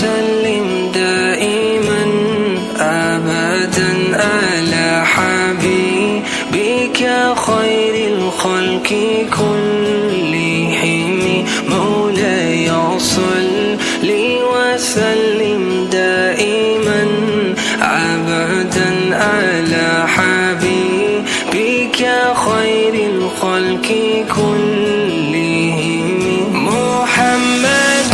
وسلم دائما أبدا على حبيبك خير الخلق كلهم مولاي صل وسلم دائما أبدا على حبيبك خير الخلق كلهم محمد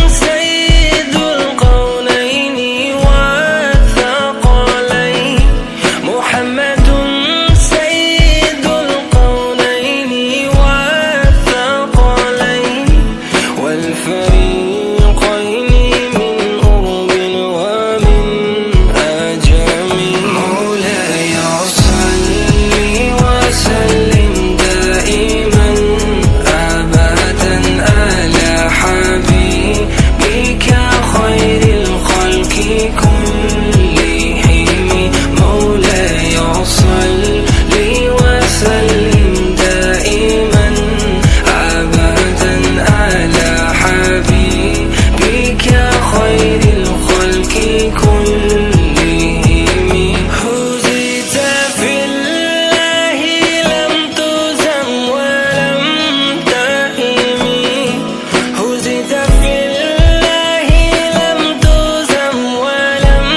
سيد القولين والثقلين محمد سيد القولين والثقلين والفريقين من أرب ومن أجم مولاي صل وسلم دائما أبدا على حبيبك خير الخلق كلهم مولاي صل وسلم دائما أبدا على حبيبك خير الخلق كلهم هزيت في الله لم تزم ولم تهم هزيت في الله لم تزم ولم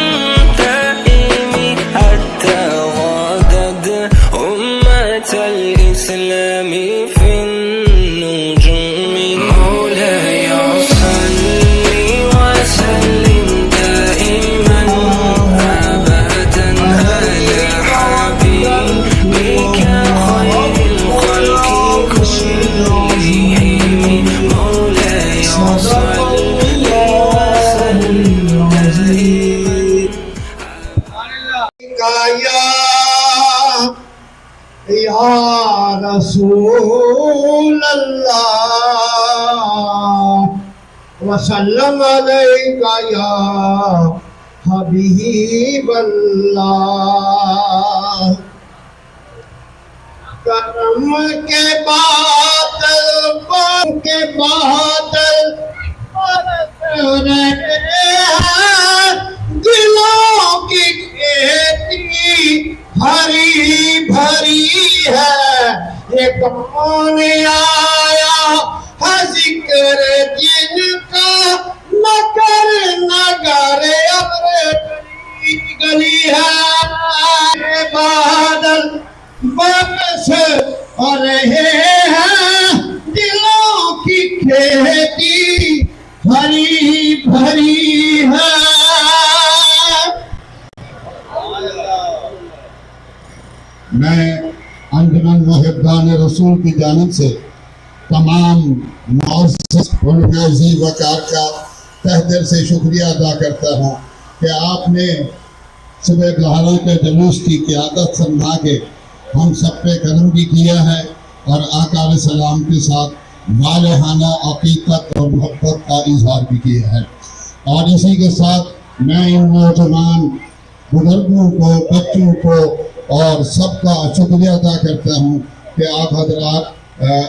تهم حتى غادت أمة الإسلام في النجوم مولاي صل وسلم دائما أبدا على حبيبك خير الخلق كلهم مولاي صل وسلم یا رسول اللہ وسلم علیک یا حبیب اللہ کرم کے بادل برس رہے ہیں دلوں کی کھیتی بھری بھری ہے یہ کون آیا ہے ذکر جن کا نگر نگر ابر گلی ہے بادل برس رہے ہیں دلوں کی کھیتی بھری بھری ہے میں انجمن محبان رسول کی جانب سے تمام معزز علماء وقار کا تہ دل سے شکریہ ادا کرتا ہوں کہ آپ نے صبح بہاروں کے جلوس کی قیادت فرما کے ہم سب پہ کرم بھی کیا ہے اور آقا علیہ السلام کے ساتھ والہانہ عقیدت اور محبت کا اظہار بھی کیا ہے اور اسی کے ساتھ میں ان نوجوان بزرگوں کو بچوں کو اور سب کا شکریہ ادا کرتا ہوں کہ آپ حضرات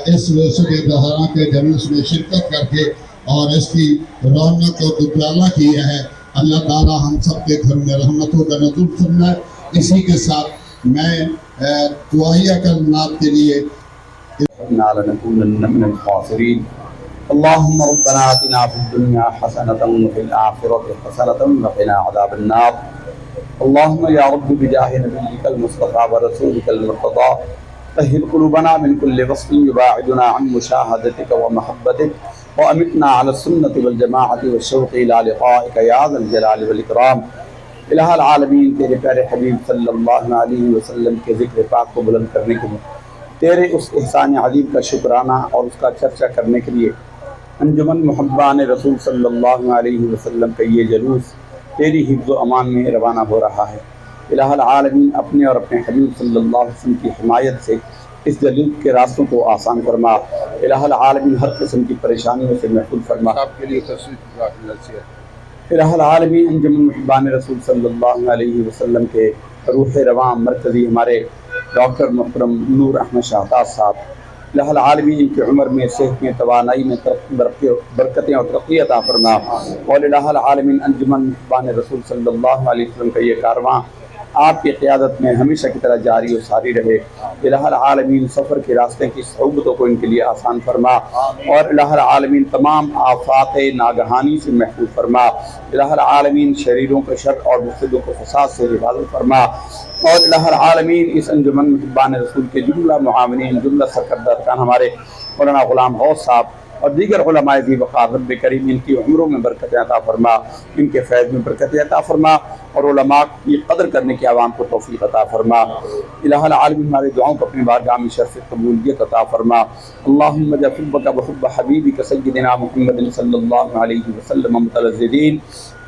اس صبح بہاروں کے جلوس میں شرکت کر کے اور اس کی رونق کو دوبالا کیا ہے اللہ تعالیٰ ہم سب کے گھر میں رحمتوں کا نزول فرمائے اسی کے ساتھ میں دعائیہ کلمات کے لیے لنكونن من الخاسرين اللهم ربنا آتنا في الدنيا حسنة وفي الآخرة حسنة وقنا عذاب النار اللهم يا رب بجاه نبيك المصطفى ورسولك المرتضى طهر قلوبنا من كل وصف يباعدنا عن مشاهدتك ومحبتك وأمتنا على السنة والجماعة والشوق إلى لقائك يا ذا الجلال والإكرام الہ العالمین تیرے پیارے حبیب صلی اللہ علیہ وسلم کے ذکر پاک کو بلند کرنے کے لیے تیرے اس احسان عظیم کا شکرانہ اور اس کا چرچا کرنے کے لیے انجمن محبان رسول صلی اللہ علیہ وسلم کا یہ جلوس تیری حفظ و امان میں روانہ ہو رہا ہے۔ الہ العالمین اپنے اور اپنے حبیب صلی اللہ علیہ وسلم کی حمایت سے اس جلوس کے راستوں کو آسان فرما، الہ العالمین ہر قسم کی پریشانیوں سے محفوظ فرما۔ الہ العالمین انجمن محبان رسول صلی اللہ علیہ وسلم کے روح رواں مرکزی ہمارے ڈاکٹر محترم نور احمد شاہتاز صاحب الہ العالمین کی عمر میں، صحت میں، توانائی میں برکتیں اور ترقی عطا فرما۔ اور الہ العالمین انجمن محبان رسول صلی اللہ علیہ وسلم کا یہ کارواں آپ کی قیادت میں ہمیشہ کی طرح جاری و ساری رہے۔ الہ العالمین سفر کے راستے کی صعوبتوں کو ان کے لیے آسان فرما، اور الہ العالمین تمام آفات ناگہانی سے محفوظ فرما۔ الہ العالمین شریروں کے شر اور مفسدوں کو فساد سے حفاظت فرما، اور الہ العالمین اس انجمن محبان رسول کے جملہ معاونین، جملہ سرکردہ ارکان ہمارے مولانا غلام غوث صاحب اور دیگر علماء ذی وقار رب کریم ان کی عمروں میں برکت عطا فرما، ان کے فیض میں برکت عطا فرما، اور علماء کی قدر کرنے کی عوام کو توفیق عطا فرما۔ الہ العالمین ہمارے دعاؤں کو اپنی بارگاہ میں شرف قبولیت عطا فرما۔ اللہم اجعل حبک وحب حبیبک سیدنا محمد صلی اللہ علیہ وسلم متلذذین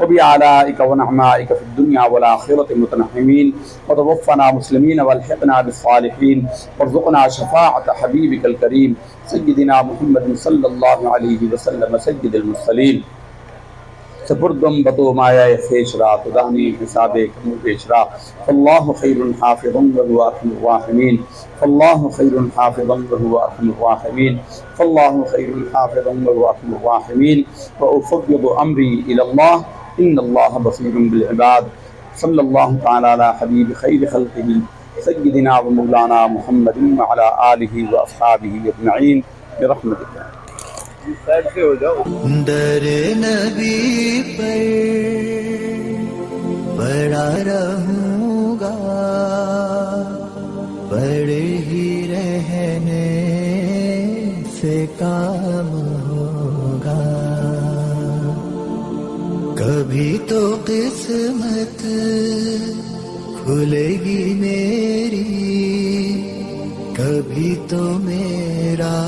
وبآلائک ونعمائک فی الدنیا والآخرۃ متنعمین، وتوفنا مسلمین والحقنا بالصالحین، وارزقنا شفاعۃ حبیبک الکریم سیدنا محمد صلی اللہ علیہ وسلم سید المرسلین۔ سپردم بتو مایہ خیش را تدانی حساب کمو بیش را، فاللہ خیر حافظ وهو ارحم الراحمین، فاللہ خیر حافظ وهو ارحم الراحمین، فاللہ خیر حافظ وهو ارحم الراحمین، وافوض امری الی اللہ ان اللہ بصیر بالعباد۔ صلی اللہ تعالی علی حبیب خیر خلقہ سیدنا و مولانا محمد وعلی آلہ واصحابہ اجمعین برحمتک۔ در نبی پر پڑا رہوں گا، پڑے ہی رہنے سے کام ہوگا، کبھی تو قسمت کھلے گی میری، کبھی تو میرا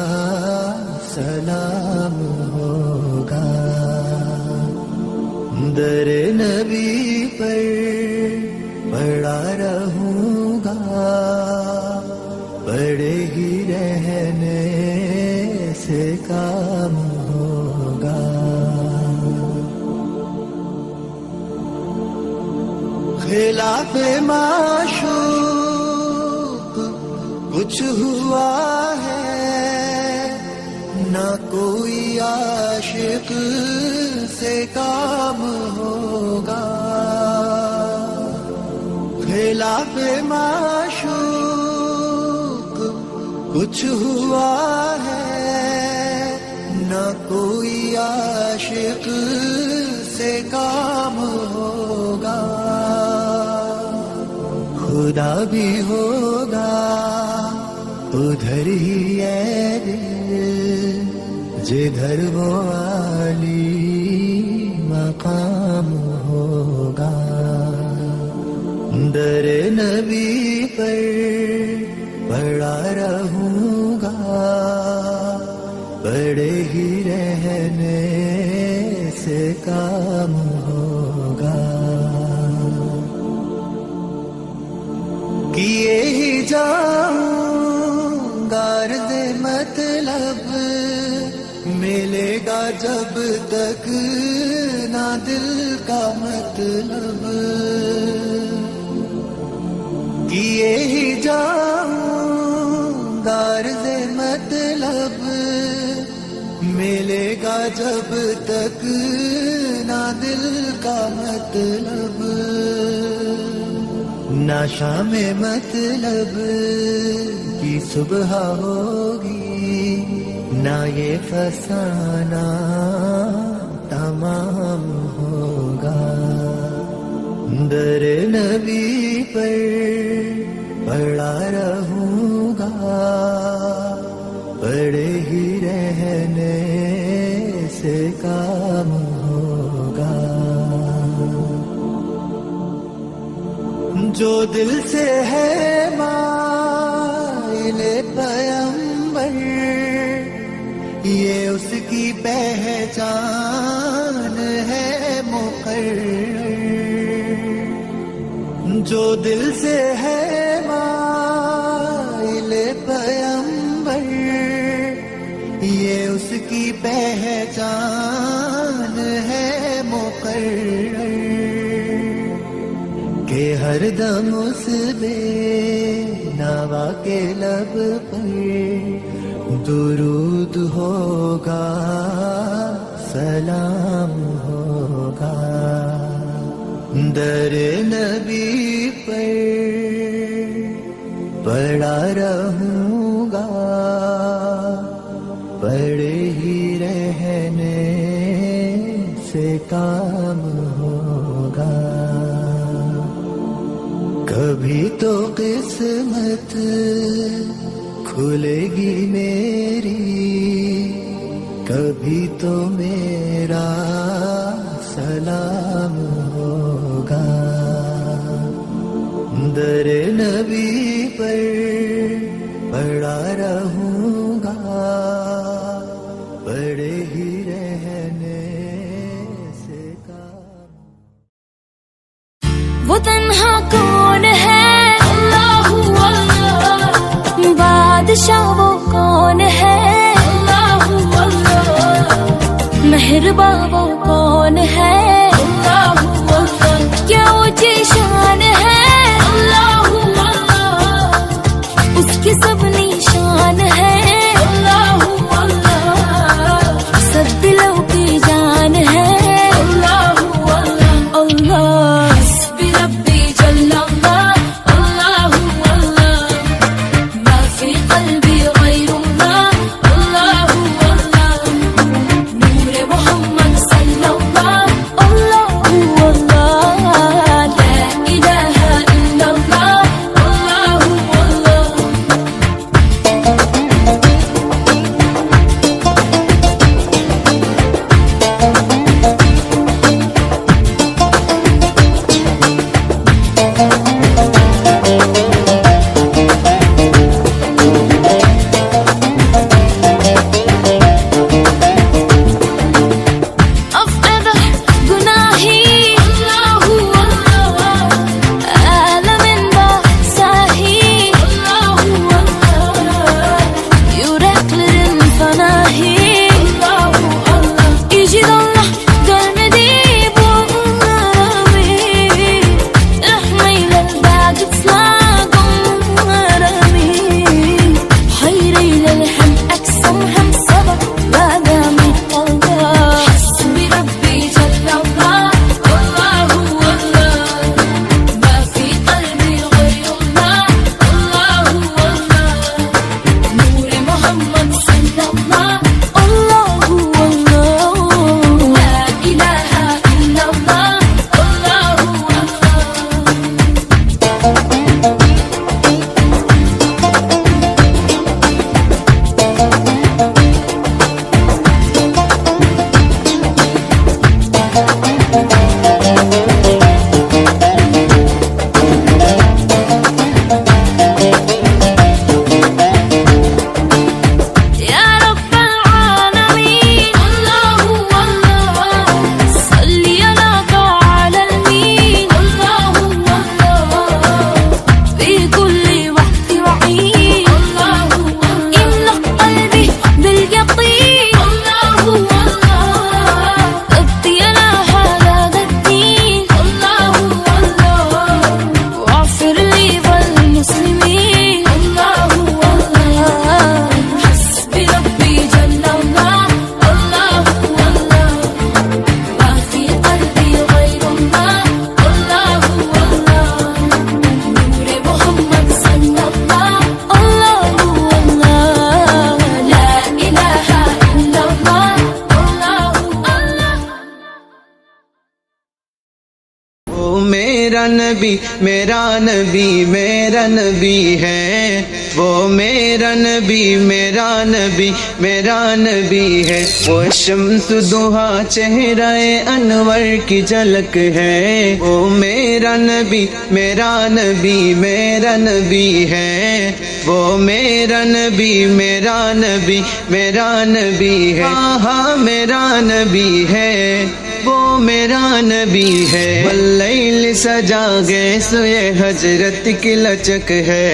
سلام ہوگا۔ در نبی پر پڑا رہوں گا، پڑے ہی رہنے سے کام ہوگا، خلاف معشوق کچھ ہوا ہے، نہ کوئی عاشق سے کام ہوگا، خلاف معشوق کچھ ہوا ہے، نہ کوئی عاشق سے کام ہوگا، خدا بھی ہوگا ادھر ہی ہے دل جدھر وہ عالی مقام ہوگا، در نبی پر پڑا رہوں گا، پڑے ہی رہنے سے کام ہوگا، کیے ہی جاؤں غرض مطلب، ملے گا جب تک نہ دل کا مطلب، کیے ہی جاؤں غرض مطلب، ملے گا جب تک نہ دل کا مطلب، نہ شام مطلب کی صبح ہوگی، نہ یہ فسانہ تمام ہوگا، در نبی پر پڑا رہوں گا، پڑے ہی رہنے سے کام ہوگا، جو دل سے ہے مائل پیغمبر، یہ اس کی پہچان ہے مقرر، جو دل سے ہے مائل پیغمبر، یہ اس کی پہچان ہے مقرر، کہ ہر دم اس بے نوا کے لب پر درود ہوگا سلام ہوگا در نبی پر پڑا رہوں گا پڑے ہی رہنے سے کام ہوگا کبھی تو قسمت کھلے گی میری کبھی تو میرا سلام ہوگا در نبی پر پڑا رہوں گا پڑے ہی رہنے سے کام وہ تنہا کون ہے اللہ اللہ بادشاہ وہ کون ہے اللہ اللہ مہرباں وہ کون ہے اللہ اللہ کیا اونچی شان ہے اللہ اللہ اس کی سب نشان ہے اللہ اللہ سب دلوں کی جان ہے اللہ اللہ اللہ حسبی ربی جل اللہ اللہ اللہ ما فی قلبی غیر اللہ اللہ اللہ نور محمد صلی اللہ اللہ اللہ لا الہ الا اللہ اللہ اللہ أفقد گناہی اللہ اللہ عالم باساہی اللہ اللہ yüreklerin fanahi Allah Allah İcid Allah görmedi bunları Rahmeyle bağıt slagımları Hayreyle hem aksam hem sabah Vadami Allah Hasbi Rabbi Cellallah Allahu Allah Ma fi kalbi gayrullah Allahu Allah Nur Muhammed sallallahu Allahu Allah La ilahe illallah Allahu Allah يا رب العالمين الله الله صل على طه المين الله الله في كل وقت وعين الله املأ قلبي باليقين الله الله ابقي على هذا الدين الله الله واغفر لي والمسلمين الله الله حسبي ربي جل الله الله الله ما في قلبي غير الله الله الله نور محمد صلى الله الله الله لا إله إلا الله الله الله وہ میرا نبی میرا نبی میرا نبی ہے وہ میرا نبی میرا نبی میرا نبی ہے وہ شمس دوہا چہرہ انور کی جھلک ہے وہ میرا نبی میرا نبی میرا نبی ہے وہ میرا نبی میرا نبی میرا نبی ہے ہاں میرا نبی ہے وہ میرا نبی ہے واللیل سجا گئے سوئے حضرت کی لچک ہے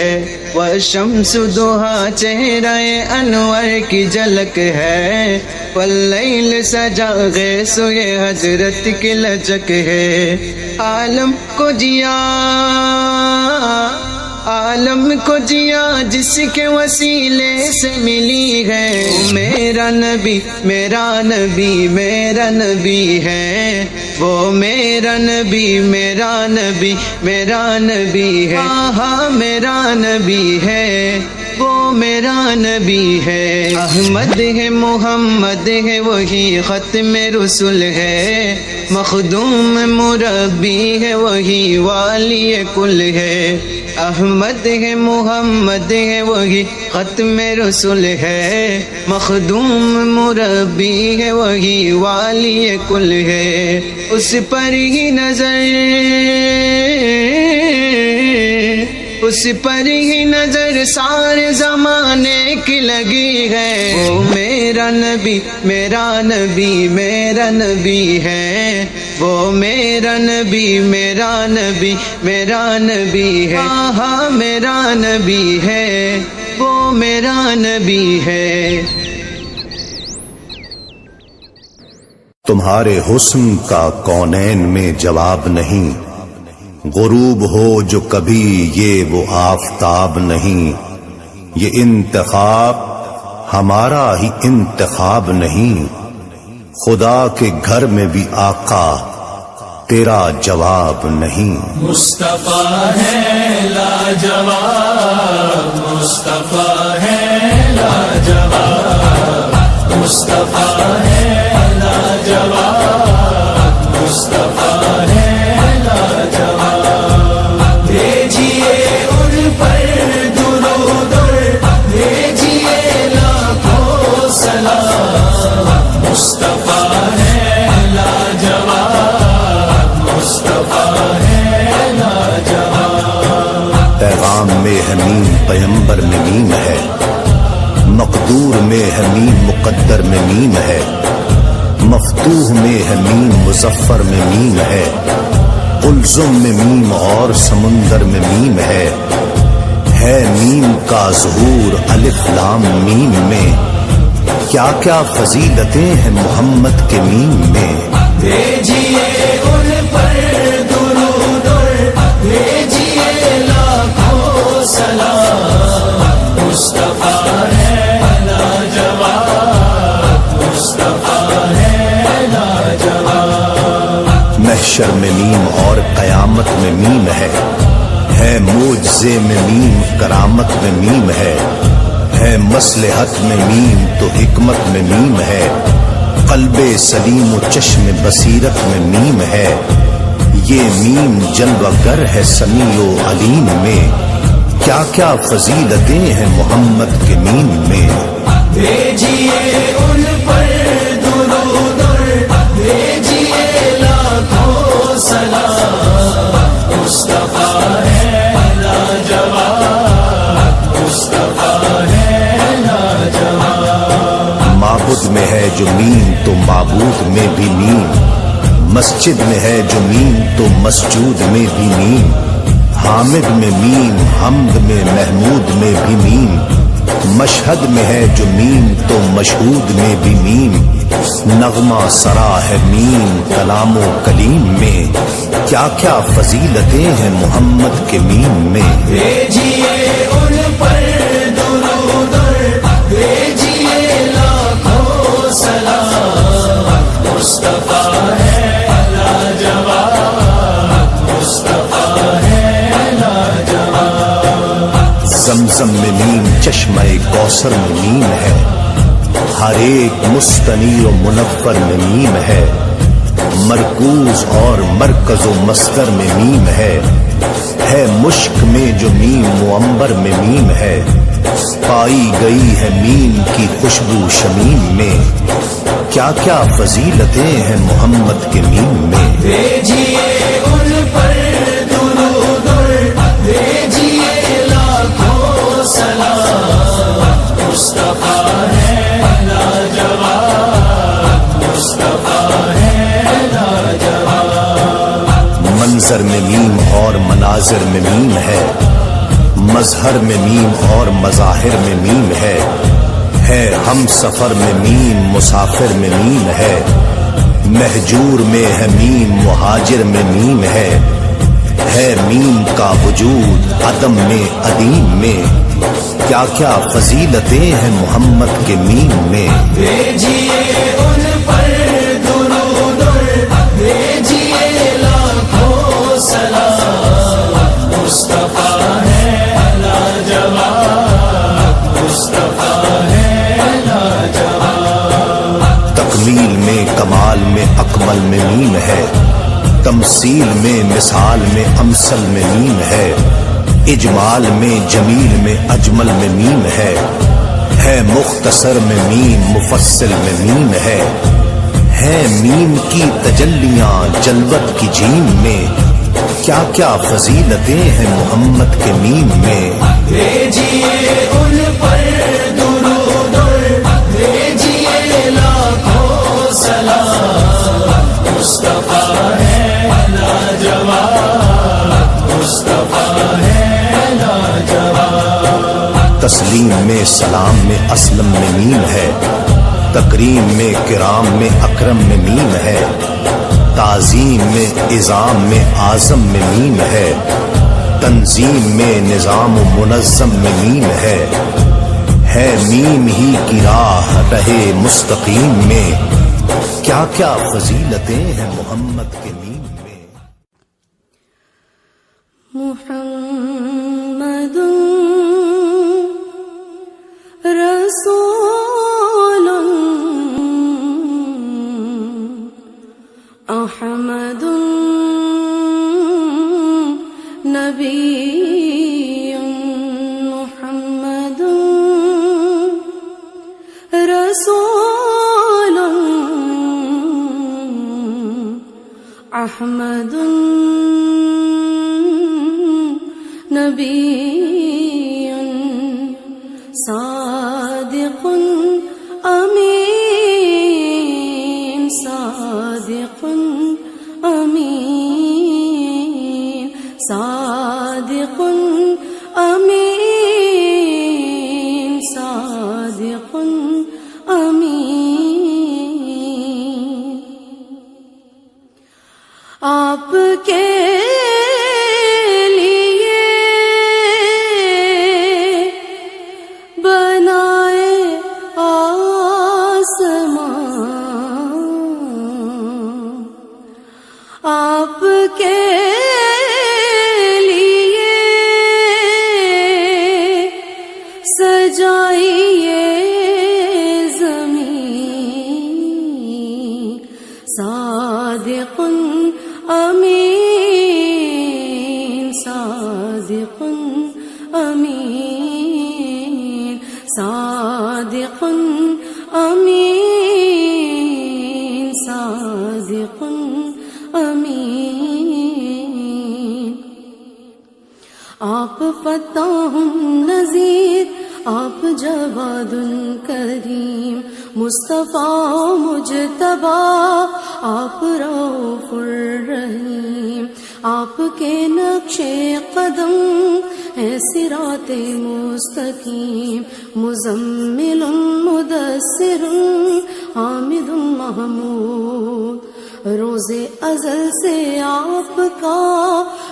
والشمس دوہا چہرہ انور کی جھلک ہے واللیل سجا گئے سوئے حضرت کی لچک ہے عالم کو جیا عالم کو جیا جس کے وسیلے سے ملی ہے. وہ میرا نبی میرا نبی میرا نبی ہے. وہ میرا نبی میرا نبی میرا نبی ہے. ہاں میرا نبی ہے وہ میرا نبی ہے. احمد ہے محمد ہے وہی ختم رسول ہے. مخدوم مربی ہے وہی والی کل ہے. احمد ہے محمد ہے وہی ختم رسول ہے. مخدوم مربی ہے وہی والی کل ہے. اس پر ہی نظر سارے زمانے کی لگی ہے. وہ میرا نبی میرا نبی میرا نبی ہے. وہ میرا نبی میرا نبی میرا نبی ہے. ہاں میرا نبی ہے وہ میرا نبی ہے. تمہارے حسن کا کونین میں جواب نہیں. غروب ہو جو کبھی یہ وہ آفتاب نہیں. یہ انتخاب ہمارا ہی انتخاب نہیں. خدا کے گھر میں بھی آقا تیرا جواب نہیں. مصطفیٰ ہے لاجواب، مصطفیٰ ہے لاجواب، مصطفیٰ ہے لاجواب، مصطفیٰ ہے لاجواب. بھیجیے ان پر درود اور بھیجیے لاکھوں سلام. مصطفیٰ ہے لاجواب، مصطفیٰ ہے لاجواب. پیغام میں حمیم پیمبر میں میم ہے. مقدور میں حمیم مقدر میں میم ہے. مفتوح میں حمیم مظفر میں میم ہے. قلزم میں میم اور سمندر میں میم ہے. میم کا ظہور الف لام میم میں. کیا کیا فضیلتیں ہیں محمد کے میم میں. بھیجیے ان پر درود اور بھیجیے لاکھوں سلام. مصطفیٰ ہے لاجواب، مصطفیٰ ہے لاجواب. محشر میں میم اور قیامت میں میم ہے. معجزے میں میم کرامت میں میم ہے. مصلحت میں میم تو حکمت میں میم ہے. قلب سلیم و چشم بصیرت میں میم ہے. یہ میم جلوہ گر ہے سمیع و علیم میں. کیا کیا فضیلتیں ہیں محمد کے میم میں. بھیجیے ان پر درود اور بھیجیے لاکھوں سلام. مصطفیٰ ہے لاجواب، مصطفیٰ ہے لاجواب. معبود میں ہے جو میم تو معبود میں بھی میم. مسجد میں ہے جو میم تو مسجود میں بھی میم. حامد میں میم حمد میں محمود میں بھی میم. مشہد میں ہے جو میم تو مشہود میں بھی میم. نغمہ سرا ہے میم کلام و کلیم میں. کیا کیا فضیلتیں ہیں محمد کے میم میں. بھیجیے ان پر درود اور بھیجیے لاکھوں سلام. مصطفیٰ ہے لاجواب، مصطفیٰ ہے لاجواب. زمزم میں میم چشمہ کوثر میں میم ہے. ہر ایک مستنیر و منور میں میم ہے. مرکوز اور مرکز و مصدر میں میم ہے. مشک میں جو میم معنبر میں میم ہے. پائی گئی ہے میم کی خوشبو شمیم میں. کیا کیا فضیلتیں ہیں محمد کے میم میں. بھیجیے ان پر درود اور بھیجیے لاکھوں سلام. مصطفیٰ ہے لاجواب، مصطفیٰ ہے لاجواب. منظر میں میم اور مناظر میں میم ہے. مظہر میں میم اور مظاہر میں میم ہے. ہم سفر میں میم مسافر میں میم ہے. مہجور میں ہے میم مہاجر میں میم ہے. ہے میم کا وجود عدم میں عدیم میں، کیا کیا فضیلتیں ہیں محمد کے میم میں۔ بھیجیے ان پر درود اور بھیجیے لاکھوں سلام، مصطفیٰ ہے لاجواب، مصطفیٰ ہے لاجواب۔ تکمیل میں کمال میں اکمل میں میم ہے، تمثیل میں مثال میں امثل میں میم ہے، اجمال میں جمیل میں اجمل میں میم ہے مختصر میں میم مفصل میں میم ہے میم کی تجلیاں جلوت کی جیم میں، کیا کیا فضیلتیں ہیں محمد کے میم میں۔ بھیجیے ان پر درود اور بھیجیے لاکھوں سلام، مصطفیٰ ہے لاجواب، مصطفیٰ ہے لاجواب۔ تسلیم میں سلام میں اسلم میں میم ہے، تکریم میں کرام میں اکرم میں میم ہے، تعظیم میں عظام میں اعظم میں میم ہے، تنظیم میں نظام و منظم میں میم ہے میم ہی کی راہ رہے مستقیم میں، کیا کیا فضیلتیں ہیں محمد کے میم میں۔ محمد رسول احمد نبی، محمد رسول احمد نبی، صادق امین، صادق امین، صادق امین، صادق امین۔ آپ کے آپ کے لیے سجائیے زمین، صادق امین، صادق امین، صادق امین، صادق امین۔ آپ فتاح نذیر، آپ جواد کریم، مصطفیٰ مجتبی، آپ رؤوف الرحیم۔ آپ کے نقش قدم ہے صراط مستقیم، مزمل مدثر حامد محمود۔ روز ازل سے آپ کا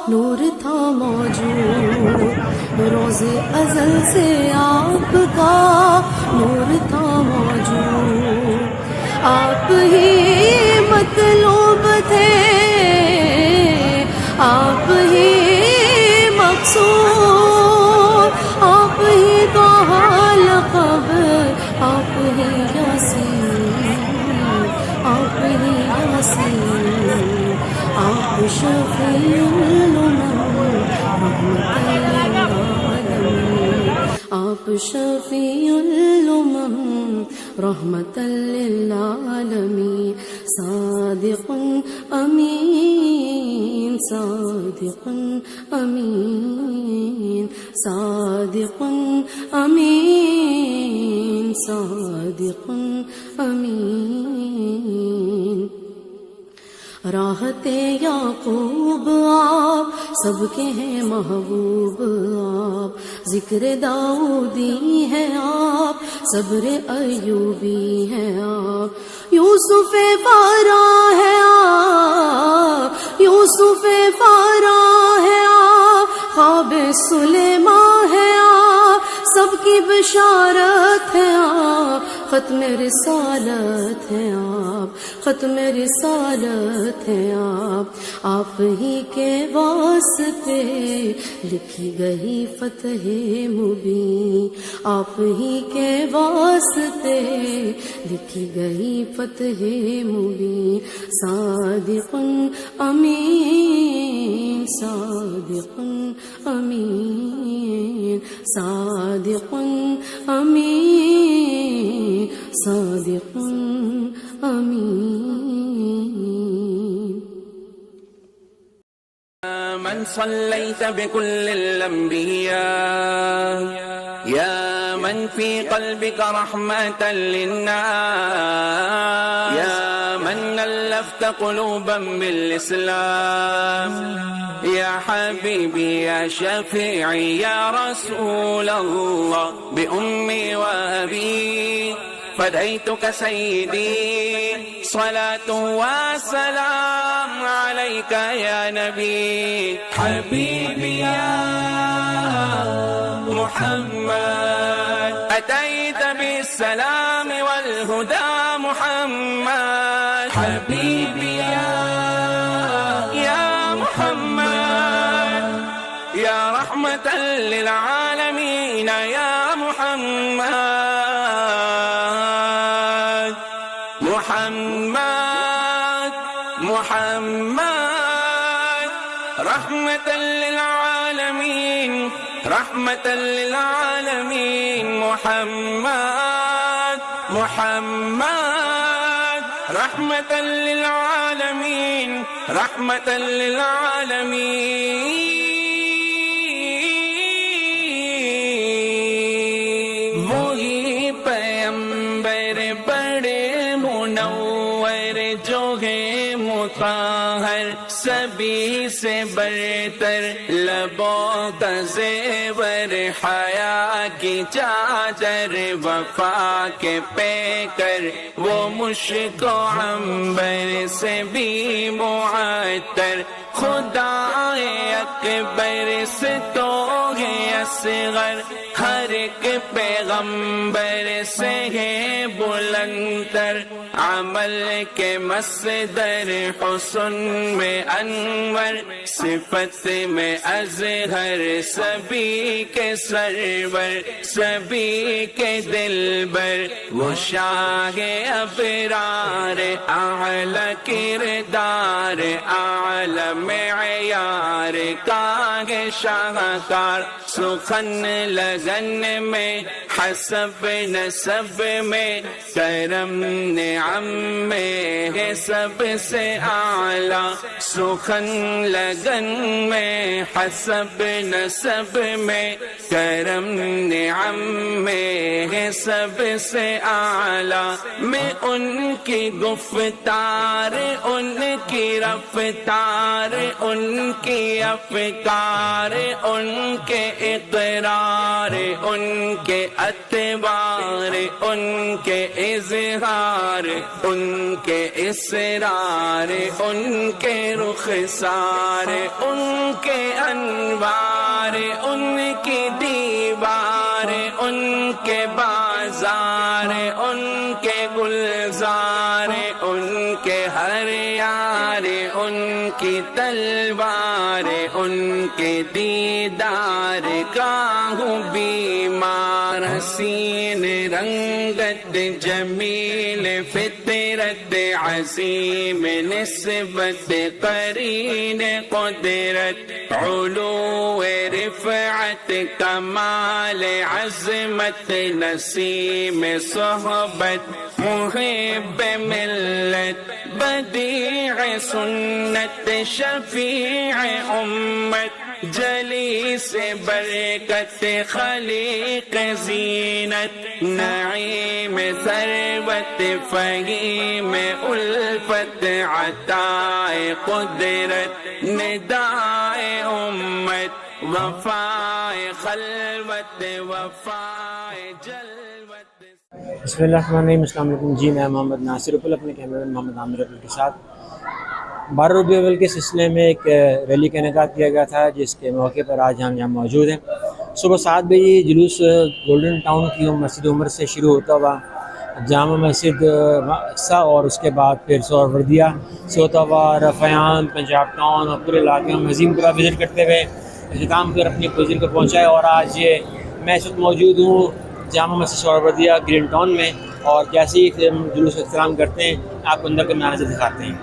نور تھا موجود، روز ازل سے آپ کا نور تھا موجود۔ آپ ہی مطلوب تھے، آپ ہی مقصود، آپ ہی تو لقب، آپ ہی یاسین، آپ ہی یاسین، آپ شفیع الامم رحمت للعالمین، آپ شفیع الامم رحمت للعالمین۔ صادق امین، صادق امین، صادق امین، صادق امین۔ راحت یعقوب آپ سب کے ہیں محبوب، آپ ذکر داؤدی ہے، آپ صبر ایوبی ہے، آپ یوسف پارا ہے، آپ یوسف پارا ہے، سلیمان ہے آپ سب کی بشارت ہے آپ ختم رسالت ہے آپ ختم رسالت ہے آپ ہی کے واسطے لکھی گئی فتح مبین آپ ہی کے واسطے لکھی گئی فتح مبین صادق امین صادق امین صادق امین صادق امین من صليت بكل الأنبياء يا من في قلبك رحمة للناس يا من ألفت قلوبا بالإسلام يا حبيبي يا شفيعي يا رسول الله بأمي وأبي فديتك سيدي صلاة وسلام عليك يا نبي حبيبي يا محمد أتيت بالسلام والهدى محمد حبيبي يا محمد يا رحمة للعالمين يا محمد محمد محمد رحمة للعالمين رحمة للعالمين محمد محمد رحمة للعالمين رحمة للعالمين وہی پیغمبر بڑے منور جو ہے مطہر سبھی سے برتر لبوں کا زیور حیا کی چادر وفا کے پیکر وہ مشک و عنبر سے بھی معطر خدا اکبر سے تو ہے اصغر ہر ایک پیغمبر سے ہے بلندر عمل کے مصدر حسن میں انور صفت میں اظہر سبھی کے سرور سبھی کے دلبر وہ شاہ ابرار اعلی کردار اعلی معیار کا ہے شاہکار سخن لگن میں حسب نسب میں کرم نعم میں ہے سب سے اعلیٰ سخن لگن میں حسب نسب میں کرم نعم میں ہے سب سے اعلیٰ میں ان کی گفتار ان کی رفتار ان کی افکار ان کے اقرار ان کے اتبار ان کے اظہار ان کے اسرار ان کے رخسار ان کے انوار ان کی دیوار ان کے بازار ان کے گلزار ان کے ہر یار ان کی تلوار ان کے دیدار کا ہوں بیمار حسین رنگت جمیل فطرت عظیم نسبت قرین قدرت علو رفعت کمال عظمت نسیم صحبت محب ملت بدیع سنت شفیع امت جلیس برکت خلیق زینت نعیم ثروت فہیم الفت عطائے قدرت ندائے امت وفائے خلوت وفائے جلوت. بسم اللہ الرحمن الرحیم. السلام علیکم جی، میں محمد ناصر اپل اپنے کیمرہ مین محمد عامر اپل کے ساتھ. 12 ربیع الاول کے سلسلے میں ایک ریلی کا انعقاد کیا گیا تھا، جس کے موقع پر آج ہم یہاں موجود ہیں۔ صبح 7 بجے جلوس گولڈن ٹاؤن کی مسجد عمر سے شروع ہوتا ہوا جامع مسجد اقصی اور اس کے بعد پھر سہروردیہ سے ہوتا ہوا رفیان، پنجاب ٹاؤن اور پورے علاقے میں عظیم پورا وزٹ کرتے ہوئے اختتام پر اپنی پوزیشن کو پہنچا ہے۔ اور آج میں اس وقت موجود ہوں جامع مسجد سہروردیہ گرین ٹاؤن میں، اور جیسے ہی جلوس احترام کرتے ہیں آپ کو اندر کا مناظر دکھاتے ہیں۔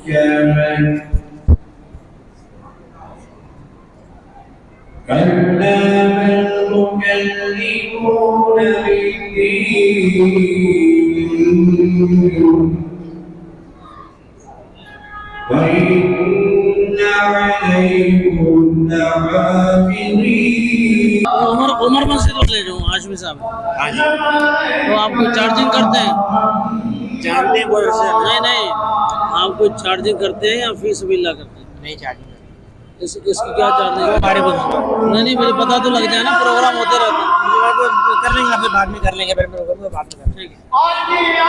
كلا بل تكذبون بالدين وإن عليكم لحافظين۔ عمر مسجد لے جاؤں ہاشمی صاحب، تو آپ کو چارجنگ کرتے ہیں؟ جانتے ہیں بول سے نہیں آپ کو چارجنگ کرتے ہیں یا فی سبیل اللہ کرتے ہیں؟ نہیں چاہیے اس کی کیا چارجنگ ہے؟ نہیں مجھے پتا تو لگ جائے نا، پروگرام ہوتے رہتے ہیں۔ کر لیں گے، پھر بعد میں کر لیں گے، پھر بعد میں کر لیں گے۔ ٹھیک ہے۔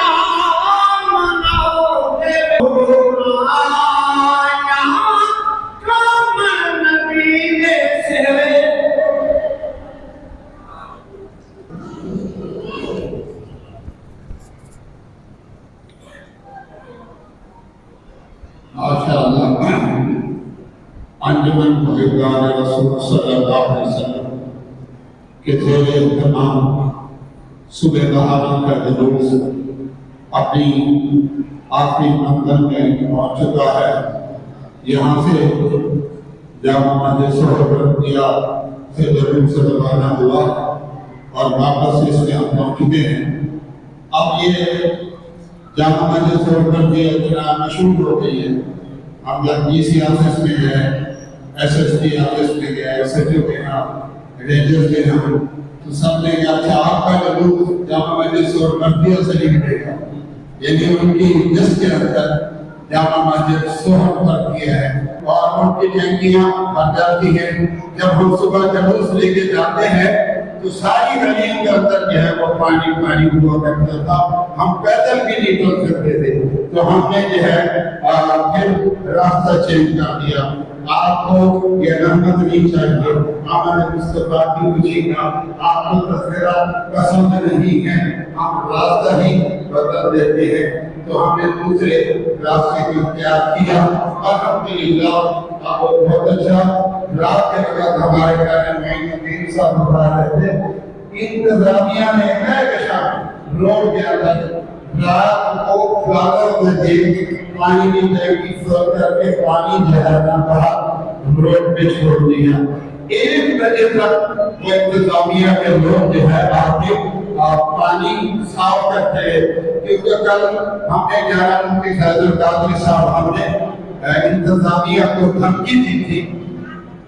ماشاءاللہ انجمن محبان رسول صلی اللہ علیہ وسلم کے زیر اہتمام صبح بہاران کا جلوس اپنی آخری منزل میں پہنچ چکا ہے۔ یہاں سے جامع مسجد سہروردیہ سے جلوس روانہ ہوا اور واپس اس میں ہم پہنچ چکے ہیں۔ اب یہ جامع مسجد سہروردیہ اتنا مشہور ہو گئی ہے، ہم جب ڈی سی آفس میں گئے، ایس ایس ڈی آفس میں گئے، ایس ایچ او کے یہاں، رینجرز کے یہاں، تو سب نے کہا اچھا آپ کا جلوس جامع مسجد سہروردیہ سے نکلے گا، یعنی ان کی لسٹ کے اندر جامع مسجد سہروردیہ پر کیا ہے، اور ان کی ٹینکیاں بھر جاتی ہیں۔ جب ہم صبح جلوس لے کے جاتے ہیں تو ساری گلیوں کے اندر جو ہے وہ پانی پانی ہوا کرتا تھا، ہم پیدل بھی نہیں چل سکتے تھے، تو ہم نے جو ہے پھر راستہ چینج کر دیا۔ آپ کو یہ رحمت نہیں چاہیے، آمد مصطفیٰ کی خوشی کا آپ کو تذکرہ پسند نہیں ہے، ہم راستہ ہی بدل دیتے ہیں، تو ہم نے دوسرے راستے کو اختیار کیا۔ الحمدللہ آپ کو بہت اچھا رات کے وقت ہمارے گھر میں دین صاحب بتا رہے تھے، انتظامیہ نے روڈ کے اندر رات کو فلاور میں دیکھ پانی کی ٹینکی فل کر کے پانی جو ہے نا باہر روڈ پہ چھوڑ دیا۔ 1 بجے تک وہ انتظامیہ کے لوگ جو ہے آگے پانی صاف کرتے ہیں، کیونکہ کل ہم نے جانا مفتی فیض القادری صاحب ہم نے انتظامیہ کو دھمکی دی تھی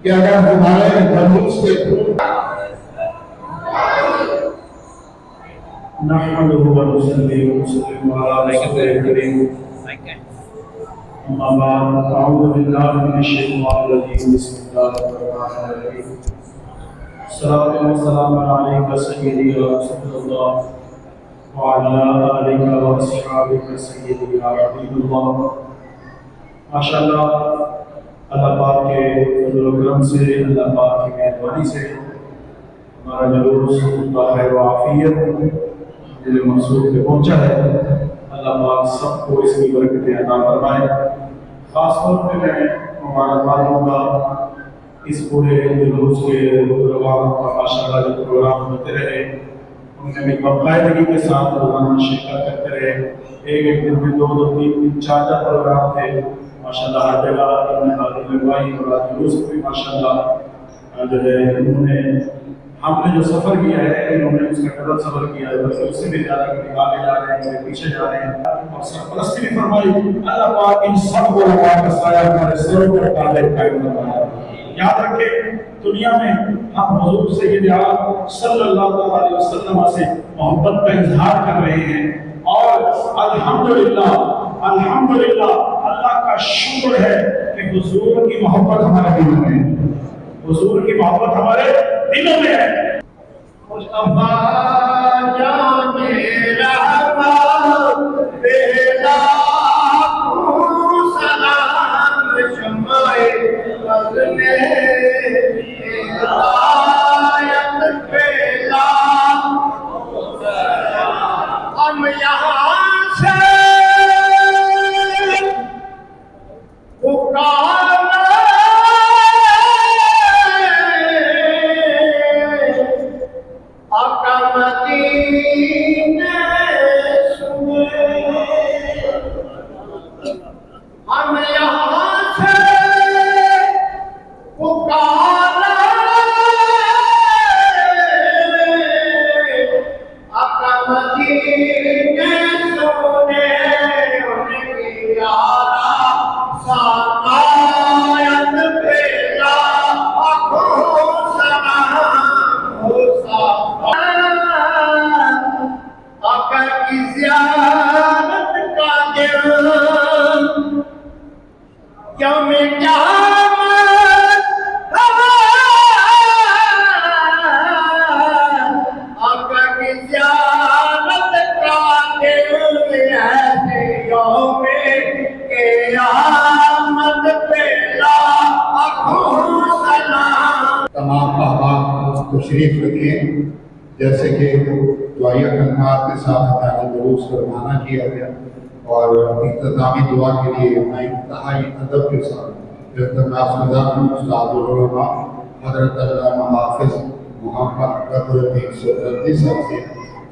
کہ اگر ہمارے جلوس کے نحمده ونصلي ونسلم على رسوله الكريم أما بعد أعوذ بالله من الشيطان الرجيم بسم الله الرحمن الرحيم الصلاة والسلام عليك سيدي يا رسول الله وعلى آلك وأصحابك سيدي يا حبيب الله۔ ماشاء اللہ اللہ پاک کے فضل و کرم سے، اللہ پاک کی مہربانی سے ہمارا جلوس بخیر و عافیت دل منصور پہ پہنچا ہے۔ اللہ پاک سب کو اس کی برکتیں عطا فرمائے۔ خاص طور پہ میں مبارکباد دوں گا اس پورے جلوس کے پروگرام کا، ماشاءاللہ جو پروگرام ہوتے رہے ان میں بھی باقاعدگی کے ساتھ روزانہ شرکت کرتے رہے۔ ایک دن میں 2 3 4 پروگرام تھے، ماشاءاللہ ہر جگہ انہوں نے حاضری لگوائی، اور جلوس کو بھی ماشاءاللہ جو ہے انہوں نے، ہم نے جو سفر کیا ہے انہوں نے اس کا ڈبل سفر کیا ہے، بلکہ اس سے بھی زیادہ کبھی آگے جا رہے ہیں کبھی پیچھے جا رہے ہیں، اور سرپرستی بھی فرمائی۔ اللہ پاک ان سب کو اللہ کا سایہ ہمارے سروں پر قائم فرمائے۔ یاد رکھیں دنیا میں ہم حضور سید عالم صلی اللہ علیہ وسلم سے محبت کا اظہار کر رہے ہیں، اور الحمدللہ اللہ کا شکر ہے کہ حضور کی محبت ہمارے دلوں میں ہے، حضور کی محبت ہمارے دلوں میں ہے۔ مصطفیٰ جان رحمت بیلا سلام شمع فضل ہدایت بیلا، ہم یہاں سے تمام احباب تشریف رکھیں۔ جیسے کہ دعائیہ کلمات کے ساتھ ہمارا دروس روانہ کیا گیا اور اختتامی دعا کے لیے میں انتہائی ادب کے ساتھ التماس گزار استاد العلماء حضرت علامہ حافظ محمد بدر الدین سہروردی صاحب سے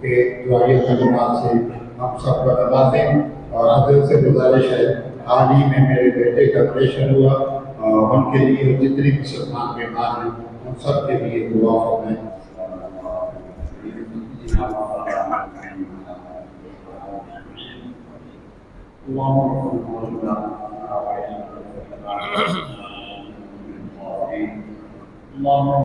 کہ دعائیہ کلمات سے ہم سب کو نوازیں، اور حضرت سے گزارش ہے حال ہی میں میرے بیٹے کا آپریشن ہوا، ان کے لیے جتنی مسلمان بیمار ہیں ان سب کے لیے دعا فرمائیں۔ اللهم